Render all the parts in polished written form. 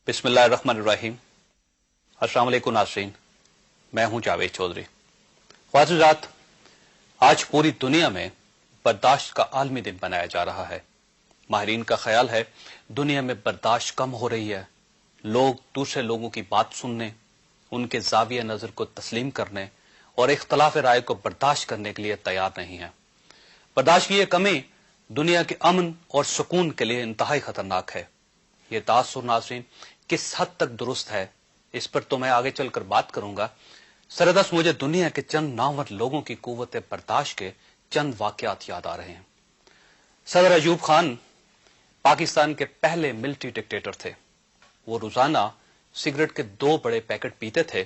बिस्मिल्लाहिर्रहमानिर्रहीम। अस्सलाम वालेकुम नाज़रीन, मैं हूं जावेद चौधरी। ख्वातीज़ात, आज पूरी दुनिया में बर्दाश्त का आलमी दिन मनाया जा रहा है। माहिरीन का ख्याल है दुनिया में बर्दाश्त कम हो रही है। लोग दूसरे लोगों की बात सुनने, उनके ज़ाविया नज़र को तस्लीम करने और इख्तलाफ राय को बर्दाश्त करने के लिए तैयार नहीं है। बर्दाश्त की यह कमी दुनिया के अमन और सुकून के लिए इंतहाई खतरनाक है। ये तासुर नाज़रीन किस हद तक दुरुस्त है, इस पर तो मैं आगे चलकर बात करूंगा। सरदस मुझे दुनिया के चंद नामवर लोगों की कुव्वत बर्दाश्त के चंद वाकयात याद आ रहे हैं। सदर अयूब खान पाकिस्तान के पहले मिलिट्री डिक्टेटर थे। वो रोजाना सिगरेट के 2 बड़े पैकेट पीते थे।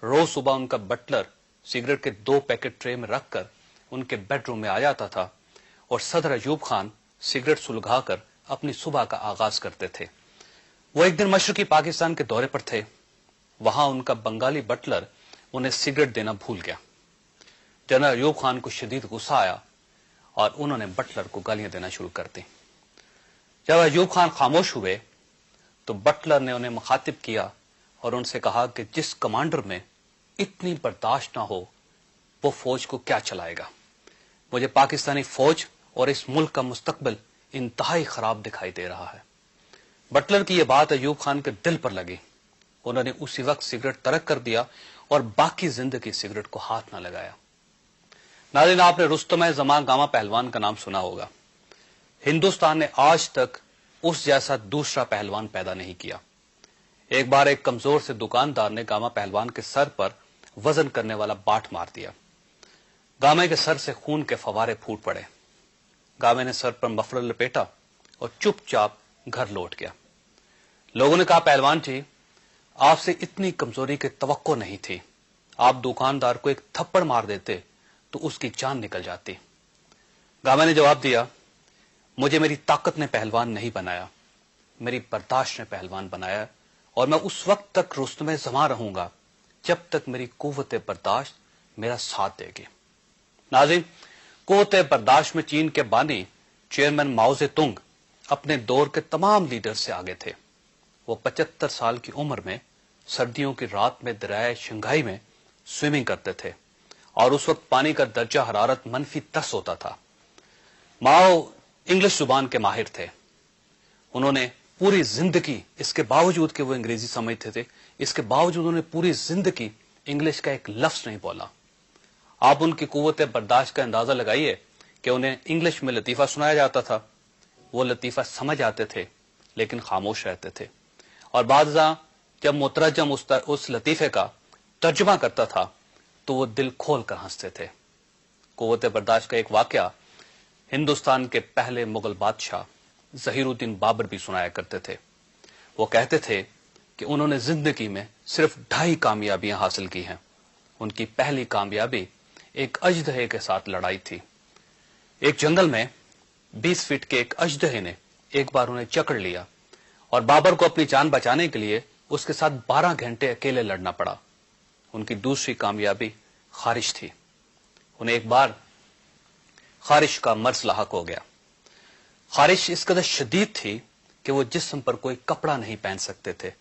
रोज सुबह उनका बटलर सिगरेट के 2 पैकेट ट्रे में रखकर उनके बेडरूम में आ जाता था और सदर अयूब खान सिगरेट सुलगाकर अपनी सुबह का आगाज करते थे। वो एक दिन मशरकी पाकिस्तान के दौरे पर थे। वहां उनका बंगाली बटलर उन्हें सिगरेट देना भूल गया। जनरल अयूब खान को शदीद गुस्सा आया और उन्होंने बटलर को गालियां देना शुरू कर दी। जब अयूब खान खामोश हुए तो बटलर ने उन्हें मुखातिब किया और उनसे कहा कि जिस कमांडर में इतनी बर्दाश्त ना हो वो फौज को क्या चलाएगा। मुझे पाकिस्तानी फौज और इस मुल्क का मुस्तकबिल इंतहाई खराब दिखाई दे रहा है। बटलर की यह बात अयूब खान के दिल पर लगी। उन्होंने उसी वक्त सिगरेट तर्क कर दिया और बाकी जिंदगी सिगरेट को हाथ न लगाया। नाज़रीन, आपने रुस्तम जमान गामा पहलवान का नाम सुना होगा। हिंदुस्तान ने आज तक उस जैसा दूसरा पहलवान पैदा नहीं किया। एक बार एक कमजोर से दुकानदार ने गामा पहलवान के सर पर वजन करने वाला बाट मार दिया। गामे के सर से खून के फवारे फूट पड़े। गामे ने सर पर मफलर लपेटा और चुपचाप घर लौट गया। लोगों ने कहा, पहलवान जी, आपसे इतनी कमजोरी की तवक्को नहीं थी। आप दुकानदार को एक थप्पड़ मार देते तो उसकी जान निकल जाती। गामे ने जवाब दिया, मुझे मेरी ताकत ने पहलवान नहीं बनाया, मेरी बर्दाश्त ने पहलवान बनाया और मैं उस वक्त तक रुस्तमे जमा रहूंगा जब तक मेरी कुव्वत बर्दाश्त मेरा साथ देगी। नाज़रीन, कुव्वत बर्दाश्त में चीन के बानी चेयरमैन माओ से तुंग अपने दौर के तमाम लीडर से आगे थे। वो 75 साल की उम्र में सर्दियों की रात में दरियाए शंघाई में स्विमिंग करते थे और उस वक्त पानी का दर्जा हरारत -10 होता था। माओ इंग्लिश जुबान के माहिर थे। उन्होंने पूरी जिंदगी, इसके बावजूद कि वो अंग्रेजी समझते थे, इसके बावजूद उन्होंने पूरी जिंदगी इंग्लिश का एक लफ्ज नहीं बोला। आप उनकी कुव्वत बर्दाश्त का अंदाजा लगाइए कि उन्हें इंग्लिश में लतीफा सुनाया जाता था, वो लतीफा समझ आते थे लेकिन खामोश रहते थे। और बादशाह जब मुतरजम उस लतीफे का तर्जुमा करता था तो वो दिल खोल कर हंसते थे। कुव्वत बर्दाश्त का एक वाकया हिंदुस्तान के पहले मुगल बादशाह जहीरुद्दीन बाबर भी सुनाया करते थे। वो कहते थे कि उन्होंने जिंदगी में सिर्फ 2.5 कामयाबियां हासिल की हैं। उनकी पहली कामयाबी एक अजदहे के साथ लड़ाई थी। एक जंगल में 20 फीट के एक अजदहे ने एक बार उन्हें जकड़ लिया और बाबर को अपनी जान बचाने के लिए उसके साथ 12 घंटे अकेले लड़ना पड़ा। उनकी दूसरी कामयाबी खारिश थी। उन्हें एक बार खारिश का मर्ज लाहक हो गया। खारिश इस कदर शदीद थी कि वो जिस्म पर कोई कपड़ा नहीं पहन सकते थे।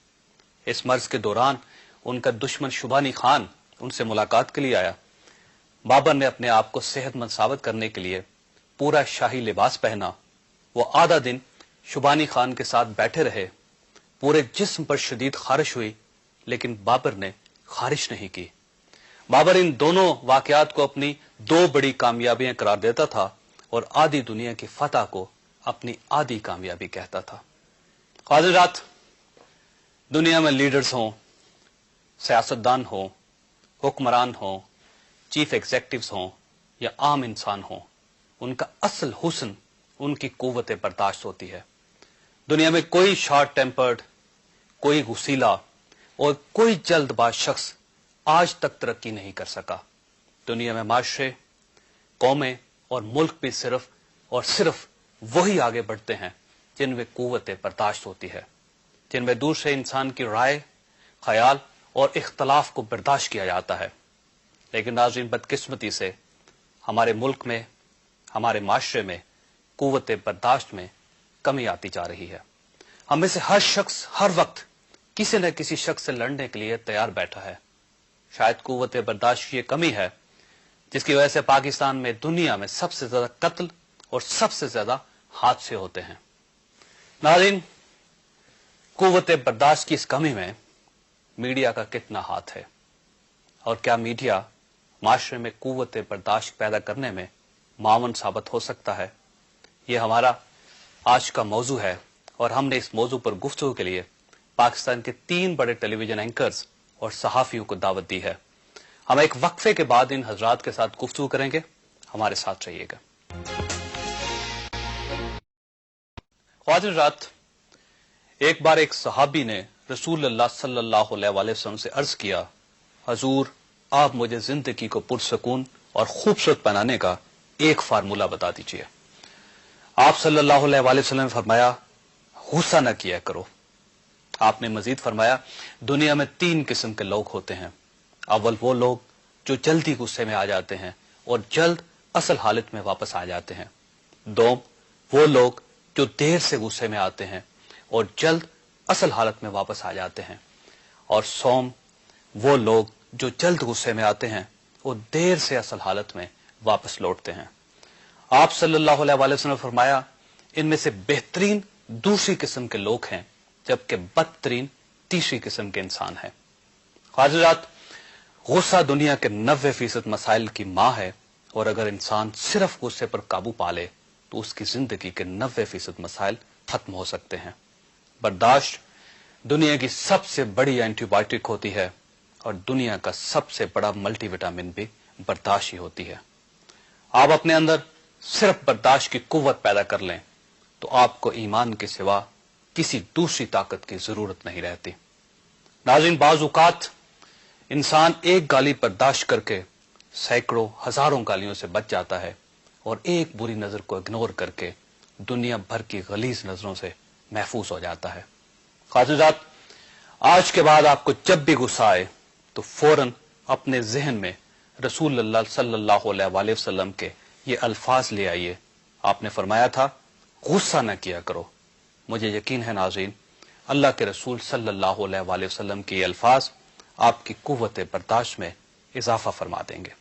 इस मर्ज के दौरान उनका दुश्मन शुबानी खान उनसे मुलाकात के लिए आया। बाबर ने अपने आप को सेहतमंद साबित करने के लिए पूरा शाही लिबास पहना। वो आधा दिन शुबानी खान के साथ बैठे रहे। पूरे जिस्म पर शदीद खारिश हुई लेकिन बाबर ने खारिश नहीं की। बाबर इन दोनों वाकयात को अपनी 2 बड़ी कामयाबियां करार देता था और आधी दुनिया की फतह को अपनी आधी कामयाबी कहता था। ख्वातीज़ात, दुनिया में लीडर्स हों, सियासतदान हों, हुक्मरान हों, चीफ एग्जेक्टिव्स हों या आम इंसान हों, उनका असल हुस्न उनकी कुव्वत बर्दाश्त होती है। दुनिया में कोई शॉर्ट टेम्पर्ड, कोई गुस्सीला और कोई जल्दबाज शख्स आज तक तरक्की नहीं कर सका। दुनिया में माशरे, कौमें और मुल्क भी सिर्फ और सिर्फ वही आगे बढ़ते हैं जिनमें कुव्वत बर्दाश्त होती है, जिनमें दूसरे इंसान की राय, ख्याल और इख्तलाफ को बर्दाश्त किया जाता है। लेकिन नाज़रीन, बदकिस्मती से हमारे मुल्क में, हमारे माशरे में कुव्वत बर्दाश्त में कमी आती जा रही है। हम में से हर शख्स हर वक्त किसी न किसी शख्स से लड़ने के लिए तैयार बैठा है। शायद कुव्वत बर्दाश्त की ये कमी है जिसकी वजह से पाकिस्तान में दुनिया में सबसे ज्यादा कत्ल और सबसे ज्यादा हादसे होते हैं। नाज़रीन, कुव्वत बर्दाश्त की इस कमी में मीडिया का कितना हाथ है और क्या मीडिया माशरे में कुव्वत बर्दाश्त पैदा करने में मावन साबित हो सकता है? ये हमारा आज का मौजू है और हमने इस मौजू पर गुफ्तगू के लिए पाकिस्तान के 3 बड़े टेलीविजन एंकर्स और सहाफियों को दावत दी है। हम एक वक्फे के बाद इन हजरात के साथ गुफ्तगू करेंगे। हमारे साथ रहिएगा। हज़रात, एक बार एक सहाबी ने रसूलुल्लाह सल्लल्लाहु अलैहि वसल्लम से अर्ज किया, हजूर, आप मुझे जिंदगी को पुरसकून और खूबसूरत बनाने का एक फार्मूला बता दीजिए। आप सल्लल्लाहु अलैहि वसल्लम ने फरमाया, गुस्सा न किया करो। आपने मजीद फरमाया, दुनिया में 3 किस्म के लोग होते हैं। अव्वल वो लोग जो जल्दी गुस्से में आ जाते हैं और जल्द असल हालत में वापस आ जाते हैं। 2 वो लोग जो देर से गुस्से में आते हैं और जल्द असल हालत में वापस आ जाते हैं। और सोम वो लोग जो जल्द गुस्से में आते हैं और देर से असल हालत में वापस लौटते हैं। आप सल्लल्लाहु अलैहि वसल्लम ने फरमाया, इनमें से बेहतरीन दूसरी किस्म के लोग हैं जबकि बदतरीन तीसरी किस्म के इंसान हैं। हज़रात, गुस्सा दुनिया के 90% मसाइल की मां है और अगर इंसान सिर्फ गुस्से पर काबू पा ले तो उसकी जिंदगी के 90% मसाइल खत्म हो सकते हैं। बर्दाश्त दुनिया की सबसे बड़ी एंटीबायोटिक होती है और दुनिया का सबसे बड़ा मल्टीविटामिन भी बर्दाश्त ही होती है। आप अपने अंदर सिर्फ बर्दाश्त की कुव्वत पैदा कर लें तो आपको ईमान के सिवा किसी दूसरी ताकत की जरूरत नहीं रहती। नाज़रीन, बाज़ औक़ात इंसान एक गाली बर्दाश्त करके सैकड़ों हजारों गालियों से बच जाता है और एक बुरी नजर को इग्नोर करके दुनिया भर की गलीज नजरों से महफूज हो जाता है। हज़रात, आज के बाद आपको जब भी गुस्सा आए तो फौरन अपने जहन में रसूलुल्लाह सल्लल्लाहु अलैहि वसल्लम के ये अल्फाज ले आइए। आपने फरमाया था, गुस्सा न किया करो। मुझे यकीन है नाज़रीन, अल्लाह के रसूल सल्लल्लाहु अलैहि वसल्लम के ये अल्फाज आपकी कुव्वत बर्दाश्त में इजाफा फरमा देंगे।